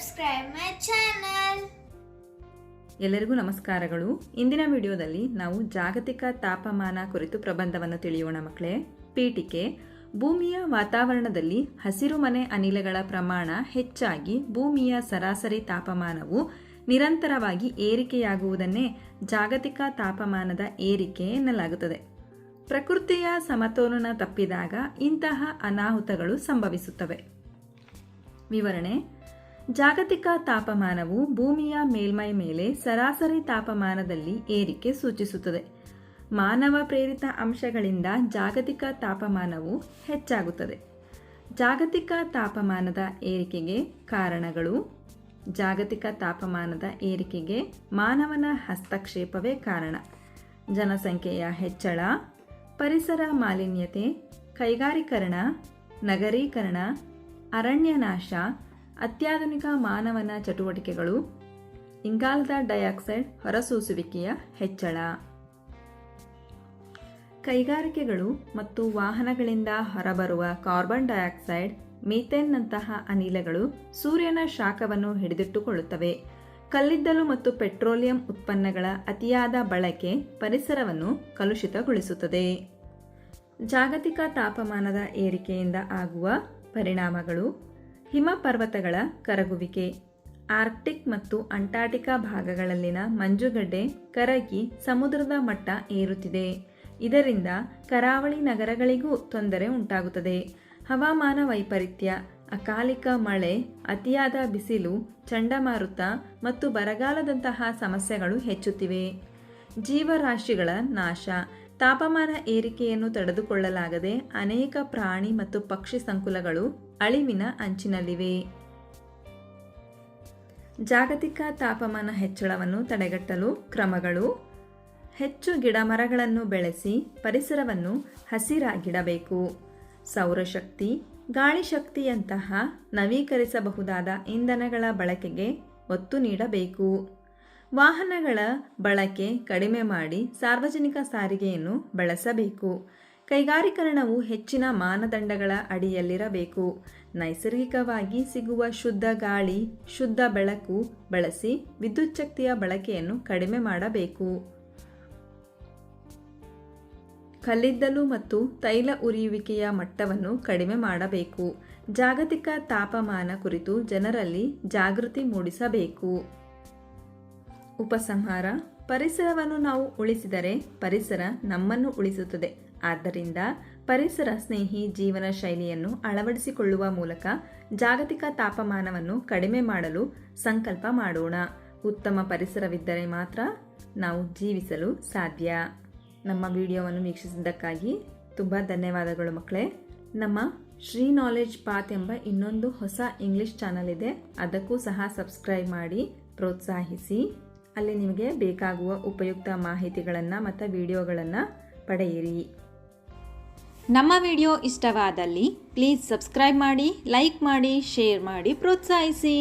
subscribe my channel. ಎಲ್ಲರಿಗೂ ನಮಸ್ಕಾರಗಳು. ಇಂದಿನ ವಿಡಿಯೋದಲ್ಲಿ ನಾವು ಜಾಗತಿಕ ತಾಪಮಾನ ಕುರಿತು ಪ್ರಬಂಧವನ್ನು ತಿಳಿಯೋಣ ಮಕ್ಕಳೇ. ಪೀಠಿಕೆ: ಭೂಮಿಯ ವಾತಾವರಣದಲ್ಲಿ ಹಸಿರುಮನೆ ಅನಿಲಗಳ ಪ್ರಮಾಣ ಹೆಚ್ಚಾಗಿ ಭೂಮಿಯ ಸರಾಸರಿ ತಾಪಮಾನವು ನಿರಂತರವಾಗಿ ಏರಿಕೆಯಾಗುವುದನ್ನೇ ಜಾಗತಿಕ ತಾಪಮಾನದ ಏರಿಕೆ ಎನ್ನಲಾಗುತ್ತದೆ. ಪ್ರಕೃತಿಯ ಸಮತೋಲನ ತಪ್ಪಿದಾಗ ಇಂತಹ ಅನಾಹುತಗಳು ಸಂಭವಿಸುತ್ತವೆ. ವಿವರಣೆ: ಜಾಗತಿಕ ತಾಪಮಾನವು ಭೂಮಿಯ ಮೇಲ್ಮೈ ಮೇಲೆ ಸರಾಸರಿ ತಾಪಮಾನದಲ್ಲಿ ಏರಿಕೆ ಸೂಚಿಸುತ್ತದೆ. ಮಾನವ ಪ್ರೇರಿತ ಅಂಶಗಳಿಂದ ಜಾಗತಿಕ ತಾಪಮಾನವು ಹೆಚ್ಚಾಗುತ್ತದೆ. ಜಾಗತಿಕ ತಾಪಮಾನದ ಏರಿಕೆಗೆ ಕಾರಣಗಳು: ಜಾಗತಿಕ ತಾಪಮಾನದ ಏರಿಕೆಗೆ ಮಾನವನ ಹಸ್ತಕ್ಷೇಪವೇ ಕಾರಣ. ಜನಸಂಖ್ಯೆಯ ಹೆಚ್ಚಳ, ಪರಿಸರ ಮಾಲಿನ್ಯತೆ, ಕೈಗಾರೀಕರಣ, ನಗರೀಕರಣ, ಅರಣ್ಯನಾಶ, ಅತ್ಯಾಧುನಿಕ ಮಾನವನ ಚಟುವಟಿಕೆಗಳು, ಇಂಗಾಲದ ಡೈಆಕ್ಸೈಡ್ ಹೊರಸೂಸುವಿಕೆಯ ಹೆಚ್ಚಳ. ಕೈಗಾರಿಕೆಗಳು ಮತ್ತು ವಾಹನಗಳಿಂದ ಹೊರಬರುವ ಕಾರ್ಬನ್ ಡೈಆಕ್ಸೈಡ್, ಮೀಥೇನ್ನಂತಹ ಅನಿಲಗಳು ಸೂರ್ಯನ ಶಾಖವನ್ನು ಹಿಡಿದಿಟ್ಟುಕೊಳ್ಳುತ್ತವೆ. ಕಲ್ಲಿದ್ದಲು ಮತ್ತು ಪೆಟ್ರೋಲಿಯಂ ಉತ್ಪನ್ನಗಳ ಅತಿಯಾದ ಬಳಕೆ ಪರಿಸರವನ್ನು ಕಲುಷಿತಗೊಳಿಸುತ್ತದೆ. ಜಾಗತಿಕ ತಾಪಮಾನದ ಏರಿಕೆಯಿಂದ ಆಗುವ ಪರಿಣಾಮಗಳು: ಹಿಮಪರ್ವತಗಳ ಕರಗುವಿಕೆ. ಆರ್ಕ್ಟಿಕ್ ಮತ್ತು ಅಂಟಾರ್ಟಿಕಾ ಭಾಗಗಳಲ್ಲಿನ ಮಂಜುಗಡ್ಡೆ ಕರಗಿ ಸಮುದ್ರದ ಮಟ್ಟ ಏರುತ್ತಿದೆ. ಇದರಿಂದ ಕರಾವಳಿ ನಗರಗಳಿಗೂ ತೊಂದರೆ ಉಂಟಾಗುತ್ತದೆ. ಹವಾಮಾನ ವೈಪರೀತ್ಯ: ಅಕಾಲಿಕ ಮಳೆ, ಅತಿಯಾದ ಬಿಸಿಲು, ಚಂಡಮಾರುತ ಮತ್ತು ಬರಗಾಲದಂತಹ ಸಮಸ್ಯೆಗಳು ಹೆಚ್ಚುತ್ತಿವೆ. ಜೀವರಾಶಿಗಳ ನಾಶ: ತಾಪಮಾನ ಏರಿಕೆಯನ್ನು ತಡೆದುಕೊಳ್ಳಲಾಗದೆ ಅನೇಕ ಪ್ರಾಣಿ ಮತ್ತು ಪಕ್ಷಿ ಸಂಕುಲಗಳು ಅಳಿವಿನ ಅಂಚಿನಲ್ಲಿವೆ. ಜಾಗತಿಕ ತಾಪಮಾನ ಹೆಚ್ಚಳವನ್ನು ತಡೆಗಟ್ಟಲು ಕ್ರಮಗಳು: ಹೆಚ್ಚು ಗಿಡಮರಗಳನ್ನು ಬೆಳೆಸಿ ಪರಿಸರವನ್ನು ಹಸಿರಾಗಿಡಬೇಕು. ಸೌರಶಕ್ತಿ, ಗಾಳಿ ಶಕ್ತಿಯಂತಹ ನವೀಕರಿಸಬಹುದಾದ ಇಂಧನಗಳ ಬಳಕೆಗೆ ಒತ್ತು ನೀಡಬೇಕು. ವಾಹನಗಳ ಬಳಕೆ ಕಡಿಮೆ ಮಾಡಿ ಸಾರ್ವಜನಿಕ ಸಾರಿಗೆಯನ್ನು ಬಳಸಬೇಕು. ಕೈಗಾರೀಕರಣವು ಹೆಚ್ಚಿನ ಮಾನದಂಡಗಳ ಅಡಿಯಲ್ಲಿರಬೇಕು. ನೈಸರ್ಗಿಕವಾಗಿ ಸಿಗುವ ಶುದ್ಧ ಗಾಳಿ, ಶುದ್ಧ ಬೆಳಕು ಬಳಸಿ ವಿದ್ಯುಚ್ಛಕ್ತಿಯ ಬಳಕೆಯನ್ನು ಕಡಿಮೆ ಮಾಡಬೇಕು. ಕಲ್ಲಿದ್ದಲು ಮತ್ತು ತೈಲ ಉರಿಯುವಿಕೆಯ ಮಟ್ಟವನ್ನು ಕಡಿಮೆ ಮಾಡಬೇಕು. ಜಾಗತಿಕ ತಾಪಮಾನ ಕುರಿತು ಜನರಲ್ಲಿ ಜಾಗೃತಿ ಮೂಡಿಸಬೇಕು. ಉಪಸಂಹಾರ: ಪರಿಸರವನ್ನು ನಾವು ಉಳಿಸಿದರೆ ಪರಿಸರ ನಮ್ಮನ್ನು ಉಳಿಸುತ್ತದೆ. ಆದ್ದರಿಂದ ಪರಿಸರ ಸ್ನೇಹಿ ಜೀವನ ಶೈಲಿಯನ್ನು ಅಳವಡಿಸಿಕೊಳ್ಳುವ ಮೂಲಕ ಜಾಗತಿಕ ತಾಪಮಾನವನ್ನು ಕಡಿಮೆ ಮಾಡಲು ಸಂಕಲ್ಪ ಮಾಡೋಣ. ಉತ್ತಮ ಪರಿಸರವಿದ್ದರೆ ಮಾತ್ರ ನಾವು ಜೀವಿಸಲು ಸಾಧ್ಯ. ನಮ್ಮ ವಿಡಿಯೋವನ್ನು ವೀಕ್ಷಿಸಿದ್ದಕ್ಕಾಗಿ ತುಂಬ ಧನ್ಯವಾದಗಳು ಮಕ್ಕಳೇ. ನಮ್ಮ ಶ್ರೀ ನಾಲೆಡ್ಜ್ ಪಾತ್ ಎಂಬ ಇನ್ನೊಂದು ಹೊಸ ಇಂಗ್ಲಿಷ್ ಚಾನಲ್ ಇದೆ, ಅದಕ್ಕೂ ಸಹ ಸಬ್ಸ್ಕ್ರೈಬ್ ಮಾಡಿ ಪ್ರೋತ್ಸಾಹಿಸಿ. ಅಲ್ಲಿ ನಿಮಗೆ ಬೇಕಾಗುವ ಉಪಯುಕ್ತ ಮಾಹಿತಿಗಳನ್ನು ಮತ್ತು ವಿಡಿಯೋಗಳನ್ನು ಪಡೆಯಿರಿ. ನಮ್ಮ ವಿಡಿಯೋ ಇಷ್ಟವಾದಲ್ಲಿ ಪ್ಲೀಸ್ ಸಬ್ಸ್ಕ್ರೈಬ್ ಮಾಡಿ, ಲೈಕ್ ಮಾಡಿ, ಶೇರ್ ಮಾಡಿ, ಪ್ರೋತ್ಸಾಹಿಸಿ.